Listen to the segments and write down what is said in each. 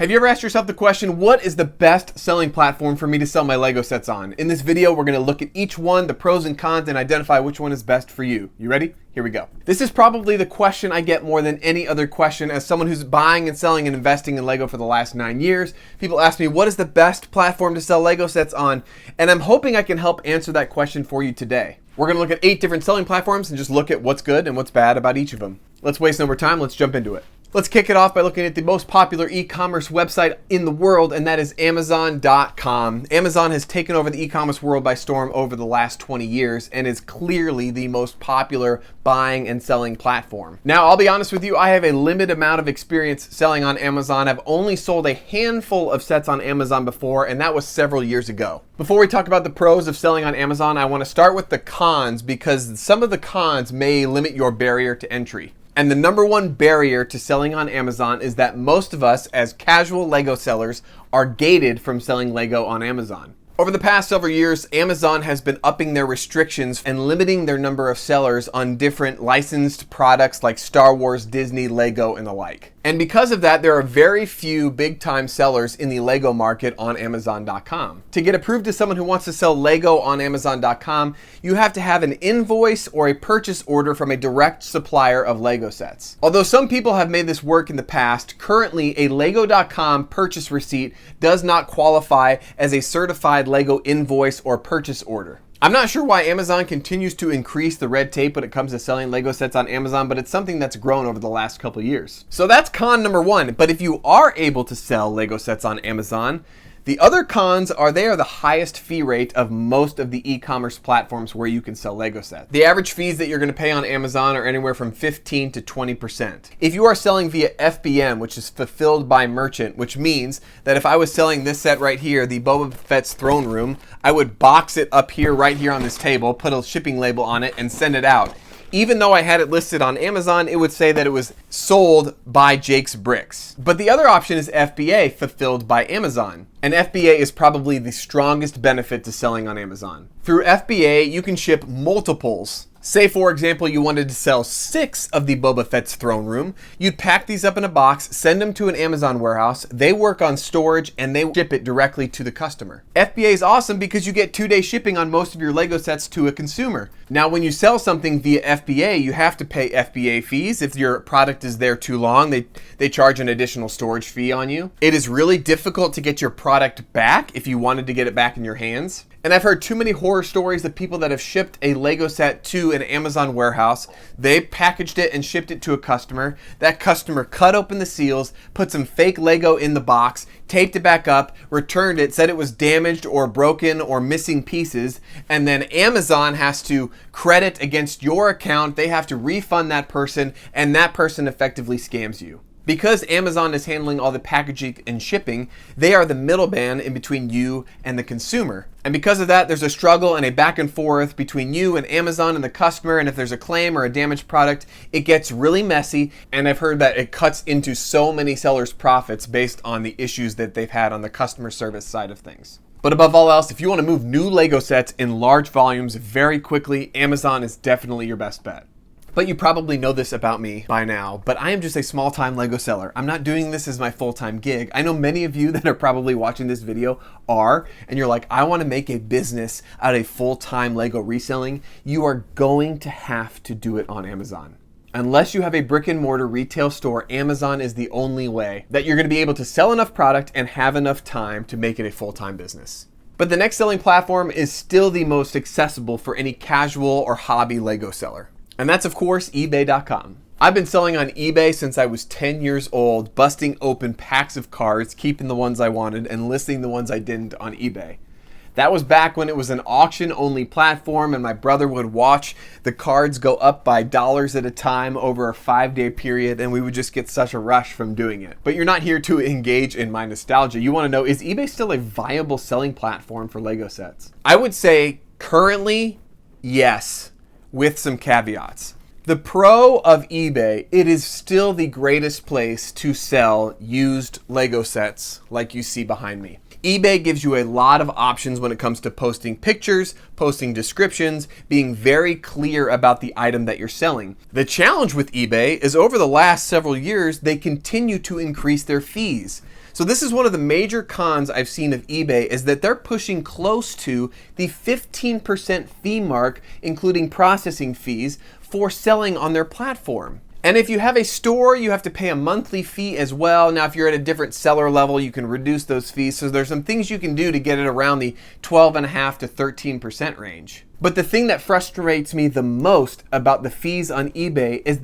Have you ever asked yourself the question, what is the best selling platform for me to sell my Lego sets on? In this video, we're going to look at each one, the pros and cons, and identify which one is best for you. You ready? Here we go. This is probably the question I get more than any other question as someone who's buying and selling and investing in Lego for the last 9 years. People ask me, what is the best platform to sell Lego sets on? And I'm hoping I can help answer that question for you today. We're going to look at 8 different selling platforms and just look at what's good and what's bad about each of them. Let's waste no more time. Let's jump into it. Let's kick it off by looking at the most popular e-commerce website in the world, and that is Amazon.com. Amazon has taken over the e-commerce world by storm over the last 20 years and is clearly the most popular buying and selling platform. Now, I'll be honest with you, I have a limited amount of experience selling on Amazon. I've only sold a handful of sets on Amazon before, and that was several years ago. Before we talk about the pros of selling on Amazon, I want to start with the cons because some of the cons may limit your barrier to entry. And the number one barrier to selling on Amazon is that most of us as casual Lego sellers are gated from selling Lego on Amazon. Over the past several years, Amazon has been upping their restrictions and limiting their number of sellers on different licensed products like Star Wars, Disney, Lego, and the like. And because of that, there are very few big-time sellers in the Lego market on Amazon.com. To get approved as someone who wants to sell Lego on Amazon.com, you have to have an invoice or a purchase order from a direct supplier of Lego sets. Although some people have made this work in the past, currently a Lego.com purchase receipt does not qualify as a certified Lego invoice or purchase order. I'm not sure why Amazon continues to increase the red tape when it comes to selling Lego sets on Amazon, but it's something that's grown over the last couple of years. So that's con number one. But if you are able to sell Lego sets on Amazon, the other cons are they are the highest fee rate of most of the e-commerce platforms where you can sell Lego sets. The average fees that you're going to pay on Amazon are anywhere from 15 to 20%. If you are selling via FBM, which is fulfilled by merchant, which means that if I was selling this set right here, the Boba Fett's throne room, I would box it up here, right here on this table, put a shipping label on it, and send it out. Even though I had it listed on Amazon, it would say that it was sold by Jake's Bricks. But the other option is FBA, fulfilled by Amazon. And FBA is probably the strongest benefit to selling on Amazon. Through FBA, you can ship multiples. Say, for example, you wanted to sell 6 of the Boba Fett's throne room. You'd pack these up in a box, send them to an Amazon warehouse. They work on storage and they ship it directly to the customer. FBA is awesome because you get 2-day shipping on most of your Lego sets to a consumer. Now, when you sell something via FBA, you have to pay FBA fees. If your product is there too long, they charge an additional storage fee on you. It is really difficult to get your product back if you wanted to get it back in your hands. And I've heard too many horror stories of people that have shipped a Lego set to an Amazon warehouse. They packaged it and shipped it to a customer. That customer cut open the seals, put some fake Lego in the box, taped it back up, returned it, said it was damaged or broken or missing pieces, and then Amazon has to credit against your account. They have to refund that person, and that person effectively scams you. Because Amazon is handling all the packaging and shipping, they are the middleman in between you and the consumer. And because of that, there's a struggle and a back and forth between you and Amazon and the customer. And if there's a claim or a damaged product, it gets really messy. And I've heard that it cuts into so many sellers' profits based on the issues that they've had on the customer service side of things. But above all else, if you want to move new Lego sets in large volumes very quickly, Amazon is definitely your best bet. But you probably know this about me by now, but I am just a small-time Lego seller. I'm not doing this as my full-time gig. I know many of you that are probably watching this video are, and you're like, I want to make a business out of full-time Lego reselling. You are going to have to do it on Amazon. Unless you have a brick and mortar retail store, Amazon is the only way that you're going to be able to sell enough product and have enough time to make it a full-time business. But the next selling platform is still the most accessible for any casual or hobby Lego seller. And that's, of course, eBay.com. I've been selling on eBay since I was 10 years old, busting open packs of cards, keeping the ones I wanted, and listing the ones I didn't on eBay. That was back when it was an auction-only platform, and my brother would watch the cards go up by dollars at a time over a 5-day period, and we would just get such a rush from doing it. But you're not here to engage in my nostalgia. You want to know, is eBay still a viable selling platform for Lego sets? I would say currently, yes, with some caveats. The pro of eBay, it is still the greatest place to sell used Lego sets like you see behind me. eBay gives you a lot of options when it comes to posting pictures, posting descriptions, being very clear about the item that you're selling. The challenge with eBay is over the last several years, they continue to increase their fees. So this is one of the major cons I've seen of eBay, is that they're pushing close to the 15% fee mark, including processing fees, for selling on their platform. And if you have a store, you have to pay a monthly fee as well. Now, if you're at a different seller level, you can reduce those fees. So there's some things you can do to get it around the 12.5% to 13% range. But the thing that frustrates me the most about the fees on eBay is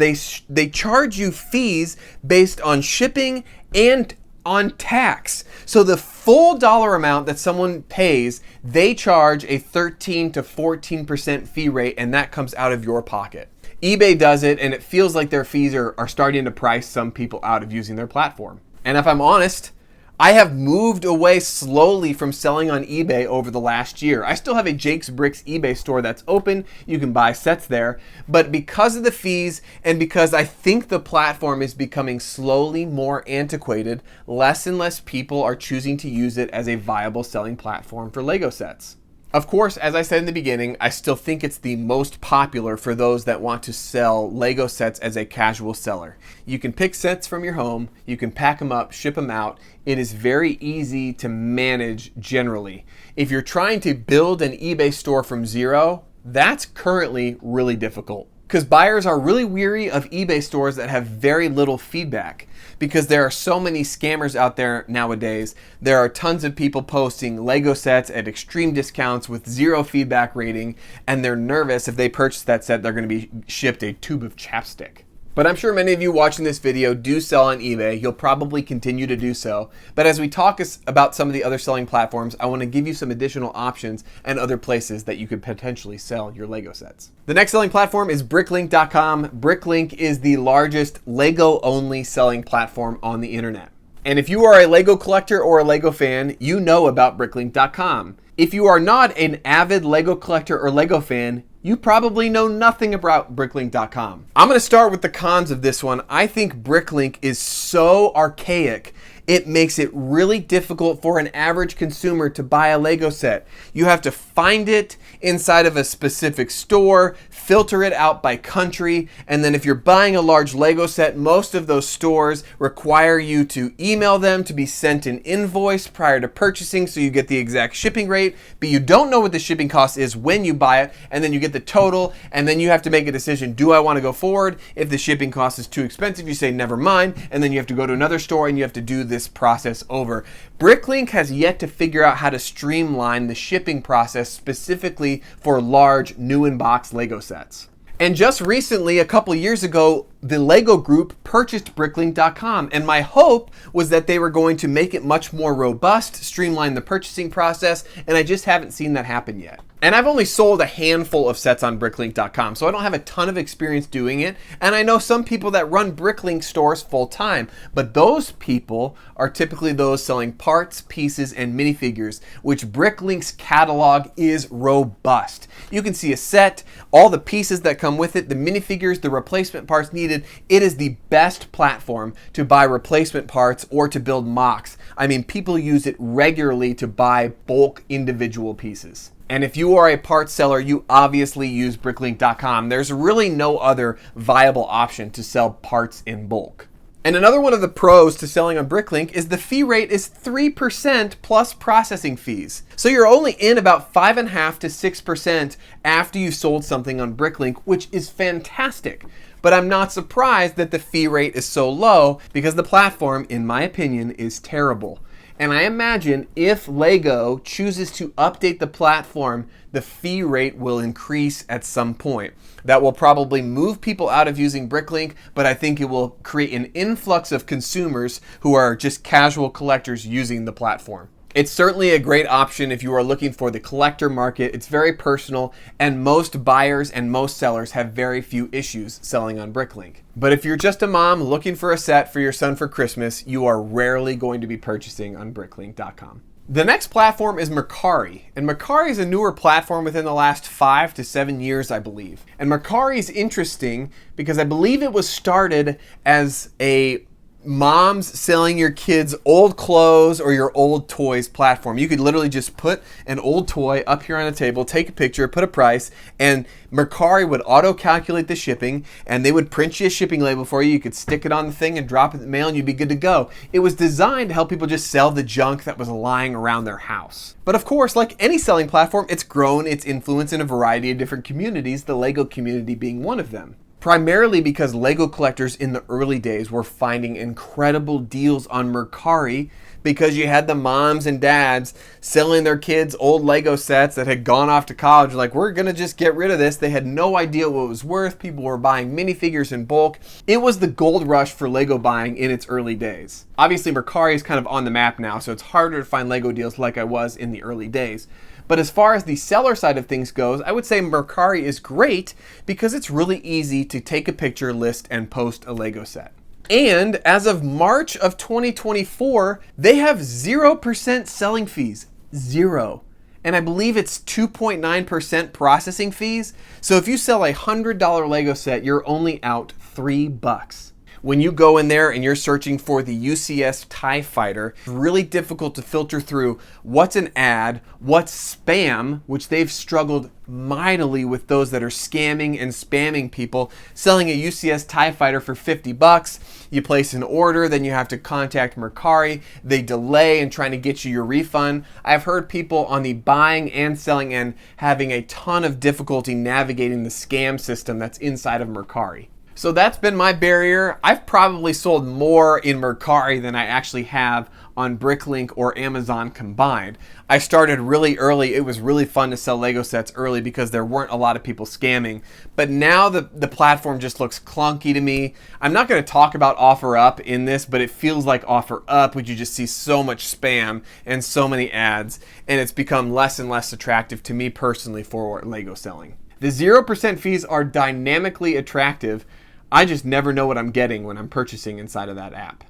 they charge you fees based on shipping and on tax. So the full dollar amount that someone pays, they charge a 13 to 14% fee rate, and that comes out of your pocket. eBay does it, and it feels like their fees are starting to price some people out of using their platform. And if I'm honest, I have moved away slowly from selling on eBay over the last year. I still have a Jake's Bricks eBay store that's open. You can buy sets there. But because of the fees and because I think the platform is becoming slowly more antiquated, less and less people are choosing to use it as a viable selling platform for Lego sets. Of course, as I said in the beginning, I still think it's the most popular for those that want to sell Lego sets as a casual seller. You can pick sets from your home, you can pack them up, ship them out. It is very easy to manage generally. If you're trying to build an eBay store from zero, that's currently really difficult, because buyers are really weary of eBay stores that have very little feedback, because there are so many scammers out there nowadays. There are tons of people posting Lego sets at extreme discounts with zero feedback rating, and they're nervous if they purchase that set, they're going to be shipped a tube of chapstick. But I'm sure many of you watching this video do sell on eBay. You'll probably continue to do so. But as we talk about some of the other selling platforms, I want to give you some additional options and other places that you could potentially sell your Lego sets. The next selling platform is bricklink.com. Bricklink is the largest Lego-only selling platform on the internet. And if you are a Lego collector or a Lego fan, you know about bricklink.com. If you are not an avid Lego collector or Lego fan, you probably know nothing about bricklink.com. I'm going to start with the cons of this one. I think Bricklink is so archaic, it makes it really difficult for an average consumer to buy a Lego set. You have to find it inside of a specific store, filter it out by country, and then if you're buying a large Lego set, most of those stores require you to email them to be sent an invoice prior to purchasing so you get the exact shipping rate, but you don't know what the shipping cost is when you buy it, and then you get the total, and then you have to make a decision. Do I want to go forward? If the shipping cost is too expensive, you say never mind, and then you have to go to another store and you have to do this process over. Bricklink has yet to figure out how to streamline the shipping process specifically for large new in-box Lego sets. And just recently, a couple years ago, the Lego group purchased bricklink.com, and my hope was that they were going to make it much more robust, streamline the purchasing process, and I just haven't seen that happen yet. And I've only sold a handful of sets on bricklink.com, so I don't have a ton of experience doing it, and I know some people that run Bricklink stores full time, but those people are typically those selling parts, pieces, and minifigures, which Bricklink's catalog is robust. You can see a set, all the pieces that come with it, the minifigures, the replacement parts needed. It is the best platform to buy replacement parts or to build mocks. I mean, people use it regularly to buy bulk individual pieces. And if you are a parts seller, you obviously use bricklink.com. There's really no other viable option to sell parts in bulk. And another one of the pros to selling on Bricklink is the fee rate is 3% plus processing fees. So you're only in about 5.5% to 6% after you sold something on Bricklink, which is fantastic. But I'm not surprised that the fee rate is so low, because the platform, in my opinion, is terrible. And I imagine if Lego chooses to update the platform, the fee rate will increase at some point. That will probably move people out of using Bricklink, but I think it will create an influx of consumers who are just casual collectors using the platform. It's certainly a great option if you are looking for the collector market. It's very personal, and most buyers and most sellers have very few issues selling on Bricklink. But if you're just a mom looking for a set for your son for Christmas, you are rarely going to be purchasing on bricklink.com. The next platform is MERCARi, and MERCARi is a newer platform within the last 5 to 7 years, I believe. And MERCARi is interesting because I believe it was started as a moms selling your kids old clothes or your old toys platform. You could literally just put an old toy up here on a table, take a picture, put a price, and MERCARi would auto-calculate the shipping, and they would print you a shipping label for you. You could stick it on the thing and drop it in the mail, and you'd be good to go. It was designed to help people just sell the junk that was lying around their house. But of course, like any selling platform, it's grown its influence in a variety of different communities, the Lego community being one of them. Primarily because Lego collectors in the early days were finding incredible deals on MERCARi, because you had the moms and dads selling their kids old Lego sets that had gone off to college, like, we're gonna just get rid of this. They had no idea what it was worth. People were buying minifigures in bulk. It was the gold rush for Lego buying in its early days. Obviously, MERCARi is kind of on the map now, so it's harder to find Lego deals like I was in the early days. But as far as the seller side of things goes, I would say MERCARi is great because it's really easy to take a picture, list, and post a Lego set. And as of March of 2024, they have 0% selling fees. Zero. And I believe it's 2.9% processing fees. So if you sell a $100 Lego set, you're only out $3. When you go in there and you're searching for the UCS TIE Fighter, it's really difficult to filter through what's an ad, what's spam, which they've struggled mightily with those that are scamming and spamming people, selling a UCS TIE Fighter for $50. You place an order, then you have to contact MERCARi. They delay in trying to get you your refund. I've heard people on the buying and selling end having a ton of difficulty navigating the scam system that's inside of MERCARi. So that's been my barrier. I've probably sold more in MERCARi than I actually have on bricklink or Amazon combined. I started really early. It was really fun to sell Lego sets early because there weren't a lot of people scamming. But now the platform just looks clunky to me. I'm not going to talk about OfferUp in this, but it feels like OfferUp, which you just see so much spam and so many ads, and it's become less and less attractive to me personally for Lego selling. The 0% fees are dynamically attractive. I just never know what I'm getting when I'm purchasing inside of that app.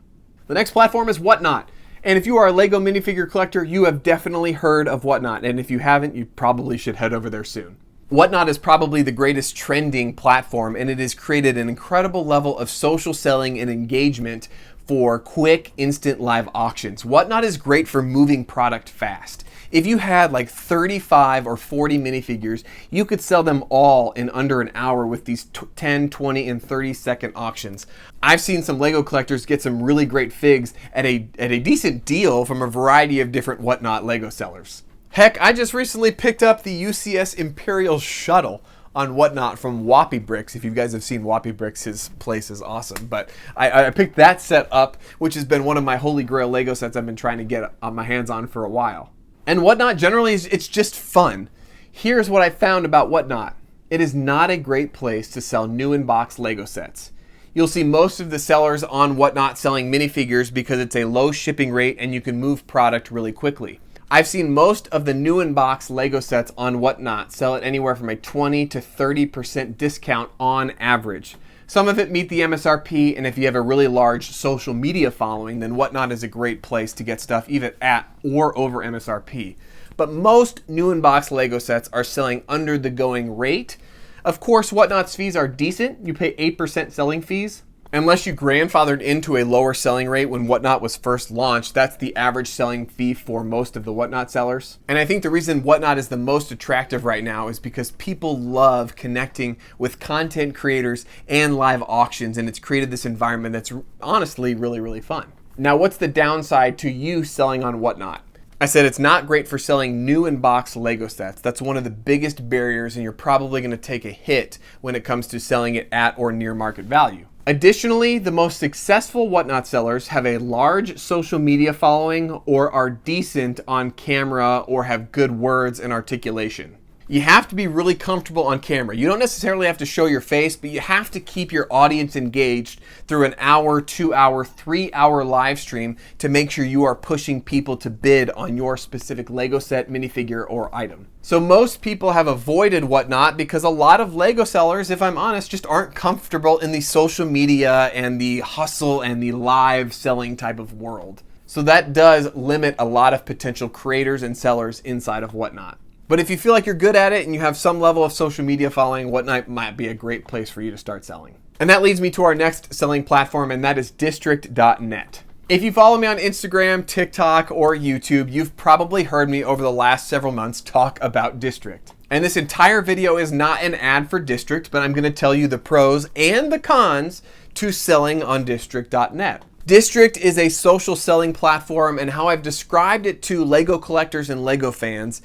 The next platform is Whatnot. And if you are a Lego minifigure collector, you have definitely heard of Whatnot. And if you haven't, you probably should head over there soon. Whatnot is probably the greatest trending platform, and it has created an incredible level of social selling and engagement for quick, instant live auctions. Whatnot is great for moving product fast. If you had like 35 or 40 minifigures, you could sell them all in under an hour with these 10, 20, and 30-second auctions. I've seen some Lego collectors get some really great figs at a decent deal from a variety of different Whatnot Lego sellers. Heck, I just recently picked up the UCS Imperial Shuttle on Whatnot from Whoppy Bricks. If you guys have seen Whoppy Bricks, his place is awesome. But I picked that set up, which has been one of my holy grail Lego sets I've been trying to get my hands on for a while. And Whatnot generally it's just fun. Here's what I found about Whatnot. It is not a great place to sell new in-box Lego sets. You'll see most of the sellers on Whatnot selling minifigures because it's a low shipping rate and you can move product really quickly. I've seen most of the new in-box Lego sets on Whatnot sell at anywhere from a 20 to 30% discount on average. Some of it meet the MSRP, and if you have a really large social media following, then Whatnot is a great place to get stuff even at or over MSRP. But most new in-box Lego sets are selling under the going rate. Of course, Whatnot's fees are decent. You pay 8% selling fees. Unless you grandfathered into a lower selling rate when Whatnot was first launched, that's the average selling fee for most of the Whatnot sellers. And I think the reason Whatnot is the most attractive right now is because people love connecting with content creators and live auctions, and it's created this environment that's honestly really, really fun. Now, what's the downside to you selling on Whatnot? I said it's not great for selling new in-box Lego sets. That's one of the biggest barriers, and you're probably going to take a hit when it comes to selling it at or near market value. Additionally, the most successful Whatnot sellers have a large social media following or are decent on camera or have good words and articulation. You have to be really comfortable on camera. You don't necessarily have to show your face, but you have to keep your audience engaged through an hour, 2 hour, 3 hour live stream to make sure you are pushing people to bid on your specific Lego set, minifigure, or item. So most people have avoided Whatnot because a lot of Lego sellers, if I'm honest, just aren't comfortable in the social media and the hustle and the live selling type of world. So that does limit a lot of potential creators and sellers inside of Whatnot. But if you feel like you're good at it and you have some level of social media following, whatnot might be a great place for you to start selling. And that leads me to our next selling platform, and that is district.net. If you follow me on Instagram, TikTok, or YouTube, you've probably heard me over the last several months talk about District. And this entire video is not an ad for District, but I'm going to tell you the pros and the cons to selling on district.net. District is a social selling platform, and how I've described it to Lego collectors and Lego fans,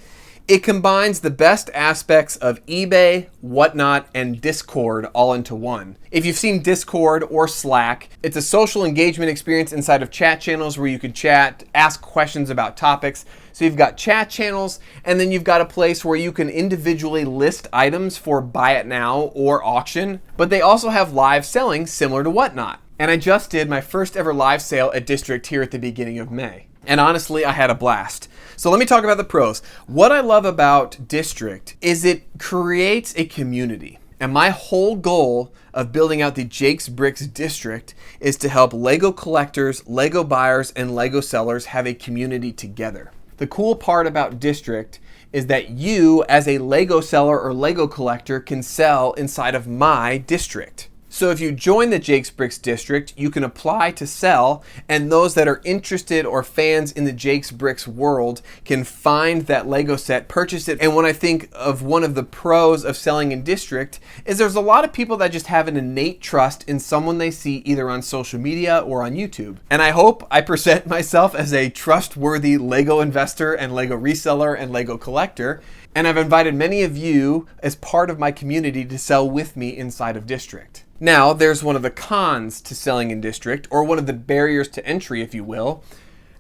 it combines the best aspects of eBay, Whatnot, and Discord all into one. If you've seen Discord or Slack, it's a social engagement experience inside of chat channels where you can chat, ask questions about topics. So you've got chat channels, and then you've got a place where you can individually list items for buy it now or auction, but they also have live selling similar to Whatnot. And I just did my first ever live sale at District here at the beginning of May. And honestly, I had a blast. So let me talk about the pros. What I love about District is it creates a community. And my whole goal of building out the Jake's Bricks District is to help Lego collectors, Lego buyers, and Lego sellers have a community together. The cool part about District is that you, as a Lego seller or Lego collector, can sell inside of my district. So if you join the Jake's Bricks District, you can apply to sell, and those that are interested or fans in the Jake's Bricks world can find that Lego set, purchase it. And when I think of one of the pros of selling in District is there's a lot of people that just have an innate trust in someone they see either on social media or on YouTube. And I hope I present myself as a trustworthy Lego investor and Lego reseller and Lego collector. And I've invited many of you as part of my community to sell with me inside of District. Now, there's one of the cons to selling in District, or one of the barriers to entry, if you will.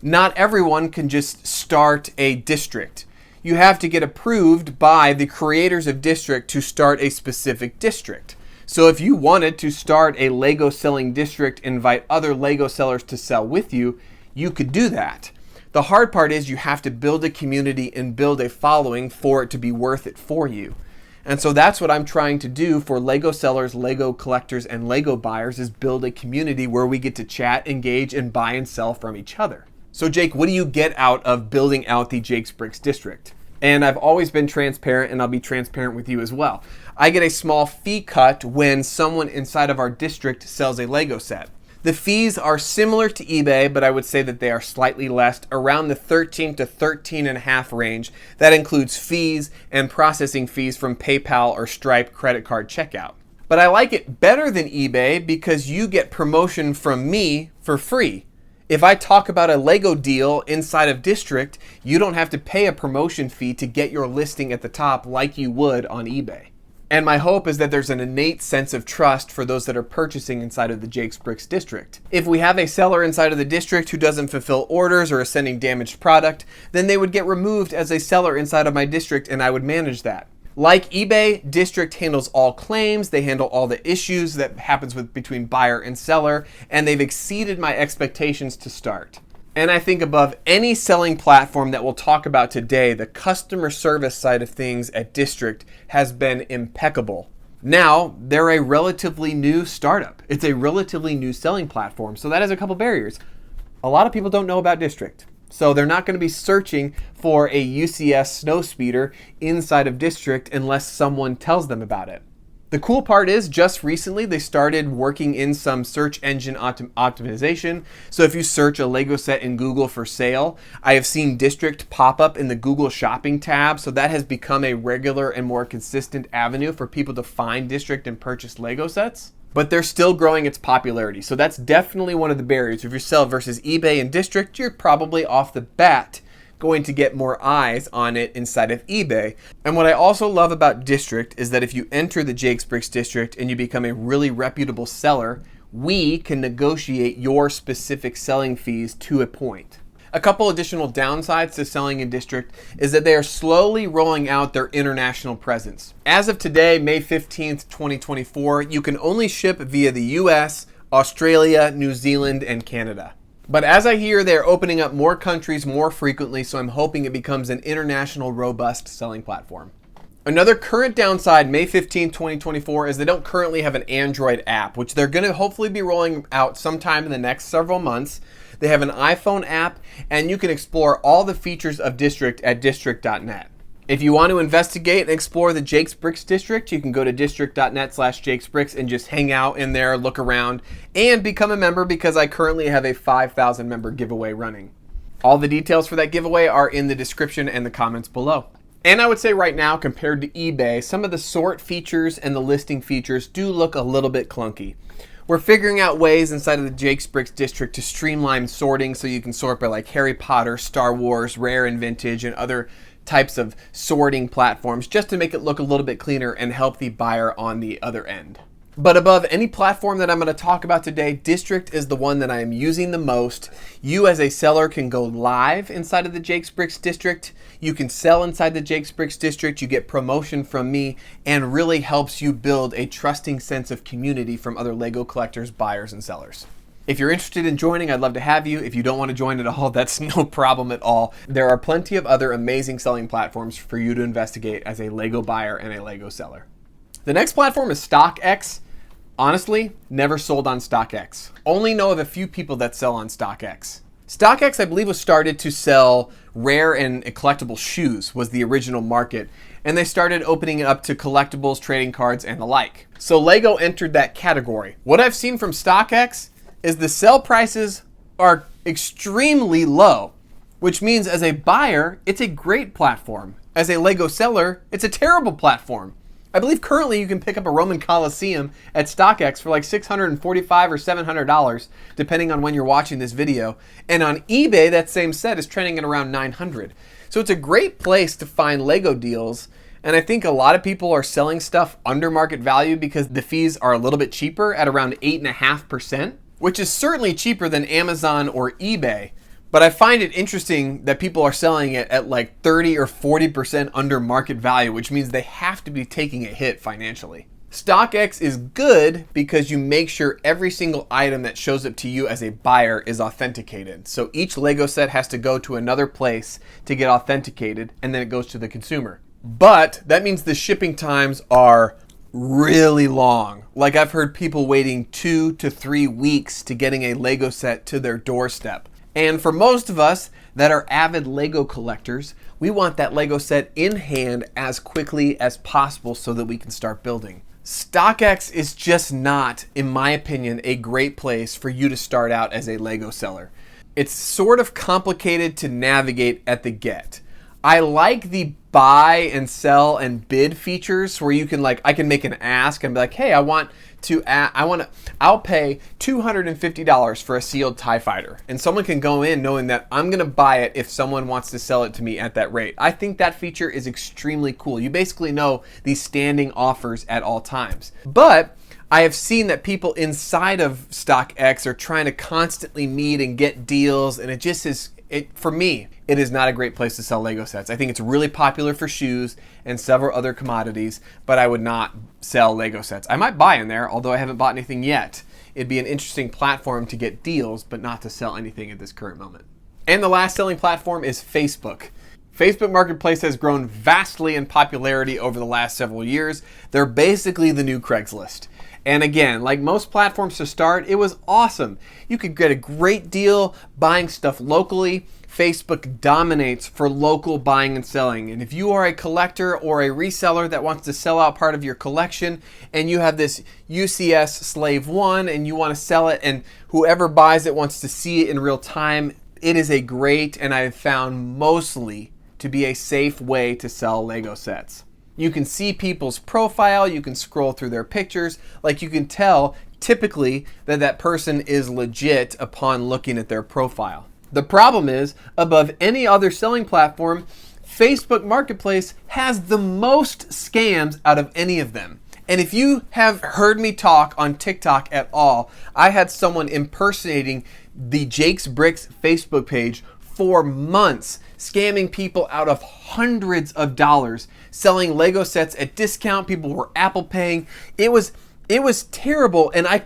Not everyone can just start a district. You have to get approved by the creators of District to start a specific district. So if you wanted to start a Lego selling district, invite other Lego sellers to sell with you, you could do that. The hard part is you have to build a community and build a following for it to be worth it for you. And so that's what I'm trying to do for Lego sellers, Lego collectors, and Lego buyers, is build a community where we get to chat, engage, and buy and sell from each other. So Jake, what do you get out of building out the Jake's Bricks District? And I've always been transparent, and I'll be transparent with you as well. I get a small fee cut when someone inside of our district sells a Lego set. The fees are similar to eBay, but I would say that they are slightly less, around the 13 to 13.5 range. That includes fees and processing fees from PayPal or Stripe credit card checkout. But I like it better than eBay because you get promotion from me for free. If I talk about a Lego deal inside of District, you don't have to pay a promotion fee to get your listing at the top like you would on eBay. And my hope is that there's an innate sense of trust for those that are purchasing inside of the Jake's Bricks District. If we have a seller inside of the district who doesn't fulfill orders or is sending damaged product, then they would get removed as a seller inside of my district, and I would manage that. Like eBay, District handles all claims, they handle all the issues that happens between buyer and seller, and they've exceeded my expectations to start. And I think above any selling platform that we'll talk about today, the customer service side of things at District has been impeccable. Now, they're a relatively new startup. It's a relatively new selling platform, so that has a couple barriers. A lot of people don't know about District, so they're not going to be searching for a UCS snowspeeder inside of District unless someone tells them about it. The cool part is just recently they started working in some search engine optimization. So if you search a Lego set in Google for sale, I have seen District pop up in the Google Shopping tab. So that has become a regular and more consistent avenue for people to find District and purchase Lego sets. But they're still growing its popularity. So that's definitely one of the barriers. If you sell versus eBay and District, you're probably off the bat going to get more eyes on it inside of eBay. And what I also love about District is that if you enter the Jake's Bricks District and you become a really reputable seller, we can negotiate your specific selling fees to a point. A couple additional downsides to selling in District is that they are slowly rolling out their international presence. As of today, May 15th, 2024, you can only ship via the US, Australia, New Zealand, and Canada. But as I hear, they're opening up more countries more frequently, so I'm hoping it becomes an international, robust selling platform. Another current downside, May 15, 2024, is they don't currently have an Android app, which they're going to hopefully be rolling out sometime in the next several months. They have an iPhone app, and you can explore all the features of District at district.net. If you want to investigate and explore the Jake's Bricks district, you can go to district.net/jakesbricks and just hang out in there, look around, and become a member because I currently have a 5,000 member giveaway running. All the details for that giveaway are in the description and the comments below. And I would say right now, compared to eBay, some of the sort features and the listing features do look a little bit clunky. We're figuring out ways inside of the Jake's Bricks district to streamline sorting so you can sort by like Harry Potter, Star Wars, rare and vintage, and other types of sorting platforms just to make it look a little bit cleaner and help the buyer on the other end. But above any platform that I'm going to talk about today, District is the one that I am using the most. You as a seller can go live inside of the Jake's Bricks district. You can sell inside the Jake's Bricks district. You get promotion from me and really helps you build a trusting sense of community from other Lego collectors, buyers, and sellers. If you're interested in joining, I'd love to have you. If you don't want to join at all, that's no problem at all. There are plenty of other amazing selling platforms for you to investigate as a Lego buyer and a Lego seller. The next platform is StockX. Honestly, never sold on StockX. Only know of a few people that sell on StockX. StockX, I believe, was started to sell rare and collectible shoes, was the original market. And they started opening it up to collectibles, trading cards, and the like. So Lego entered that category. What I've seen from StockX is the sell prices are extremely low, which means as a buyer, it's a great platform. As a Lego seller, it's a terrible platform. I believe currently you can pick up a Roman Colosseum at StockX for like $645 or $700, depending on when you're watching this video. And on eBay, that same set is trending at around $900. So it's a great place to find Lego deals. And I think a lot of people are selling stuff under market value because the fees are a little bit cheaper at around 8.5%. Which is certainly cheaper than Amazon or eBay. But I find it interesting that people are selling it at like 30 or 40% under market value, which means they have to be taking a hit financially. StockX is good because you make sure every single item that shows up to you as a buyer is authenticated. So each Lego set has to go to another place to get authenticated, and then it goes to the consumer. But that means the shipping times are really long. Like I've heard people waiting 2 to 3 weeks to getting a Lego set to their doorstep. And for most of us that are avid Lego collectors, we want that Lego set in hand as quickly as possible so that we can start building. StockX is just not, in my opinion, a great place for you to start out as a Lego seller. It's sort of complicated to navigate at the get. I like the buy and sell and bid features where you can I can make an ask and be like, hey, I'll pay $250 for a sealed TIE fighter. And someone can go in knowing that I'm gonna buy it if someone wants to sell it to me at that rate. I think that feature is extremely cool. You basically know these standing offers at all times. But I have seen that people inside of StockX are trying to constantly meet and get deals, and it just is, for me, it is not a great place to sell Lego sets. I think it's really popular for shoes and several other commodities, but I would not sell Lego sets. I might buy in there, although I haven't bought anything yet. It'd be an interesting platform to get deals, but not to sell anything at this current moment. And the last selling platform is Facebook. Facebook Marketplace has grown vastly in popularity over the last several years. They're basically the new Craigslist. And again, like most platforms to start, it was awesome. You could get a great deal buying stuff locally. Facebook dominates for local buying and selling. And if you are a collector or a reseller that wants to sell out part of your collection and you have this UCS Slave 1 and you want to sell it and whoever buys it wants to see it in real time, it is a great, and I've found mostly to be a safe way to sell Lego sets. You can see people's profile, you can scroll through their pictures, like you can tell typically that that person is legit upon looking at their profile. The problem is, above any other selling platform, Facebook Marketplace has the most scams out of any of them. And if you have heard me talk on TikTok at all, I had someone impersonating the Jake's Bricks Facebook page for months, scamming people out of hundreds of dollars, selling Lego sets at discount. People were Apple paying. It was It was terrible, and I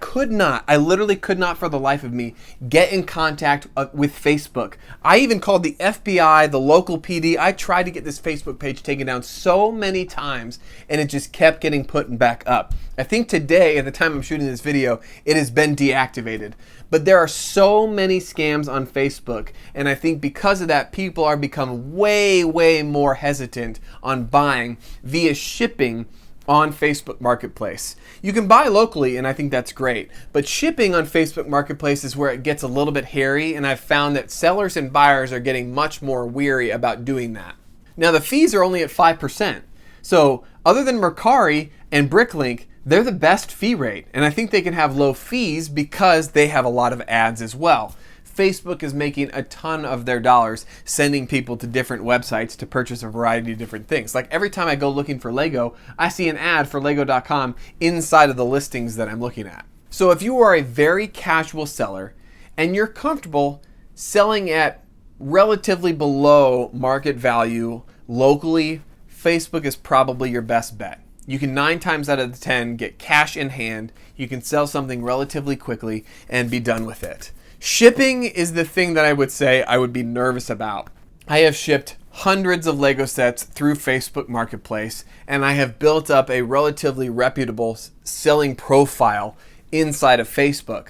literally could not for the life of me get in contact with Facebook. I even called the FBI, the local PD. I tried to get this Facebook page taken down so many times, and it just kept getting put back up. I think today, at the time I'm shooting this video, it has been deactivated. But there are so many scams on Facebook, and I think because of that, people are becoming way, way more hesitant on buying via shipping on Facebook Marketplace. You can buy locally, and I think that's great, but shipping on Facebook Marketplace is where it gets a little bit hairy, and I've found that sellers and buyers are getting much more weary about doing that. Now, the fees are only at 5%, so other than MERCARi and bricklink, they're the best fee rate, and I think they can have low fees because they have a lot of ads as well. Facebook is making a ton of their dollars sending people to different websites to purchase a variety of different things. Like every time I go looking for Lego, I see an ad for Lego.com inside of the listings that I'm looking at. So if you are a very casual seller and you're comfortable selling at relatively below market value locally, Facebook is probably your best bet. You can 9 times out of 10 get cash in hand, you can sell something relatively quickly and be done with it. Shipping is the thing that I would say I would be nervous about. I have shipped hundreds of Lego sets through Facebook Marketplace, and I have built up a relatively reputable selling profile inside of Facebook.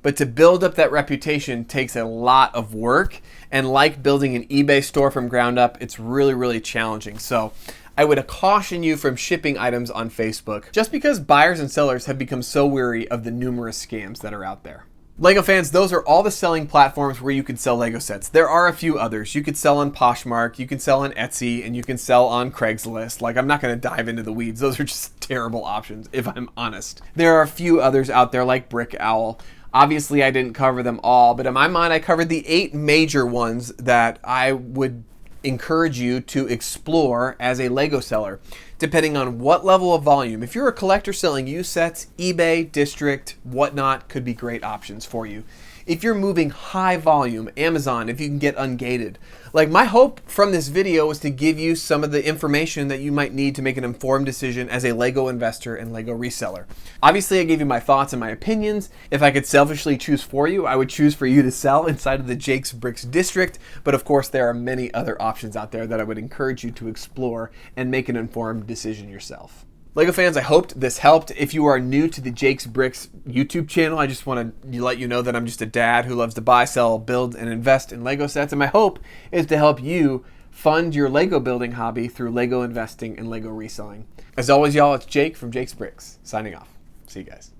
But to build up that reputation takes a lot of work, and like building an eBay store from ground up, it's really, really challenging. So I would caution you from shipping items on Facebook just because buyers and sellers have become so weary of the numerous scams that are out there. Lego fans, those are all the selling platforms where you can sell Lego sets. There are a few others. You could sell on Poshmark, you can sell on Etsy, and you can sell on Craigslist. Like, I'm not going to dive into the weeds. Those are just terrible options, if I'm honest. There are a few others out there like Brick Owl. Obviously, I didn't cover them all, but in my mind, I covered the 8 major ones that I would encourage you to explore as a Lego seller, depending on what level of volume. If you're a collector selling used sets, eBay, District, whatnot could be great options for you. If you're moving high volume, Amazon, if you can get ungated. Like, my hope from this video was to give you some of the information that you might need to make an informed decision as a Lego investor and Lego reseller. Obviously, I gave you my thoughts and my opinions. If I could selfishly choose for you, I would choose for you to sell inside of the Jake's Bricks district. But of course, there are many other options out there that I would encourage you to explore and make an informed decision yourself. Lego fans, I hoped this helped. If you are new to the Jake's Bricks YouTube channel, I just want to let you know that I'm just a dad who loves to buy, sell, build, and invest in Lego sets. And my hope is to help you fund your Lego building hobby through Lego investing and Lego reselling. As always, y'all, it's Jake from Jake's Bricks, signing off. See you guys.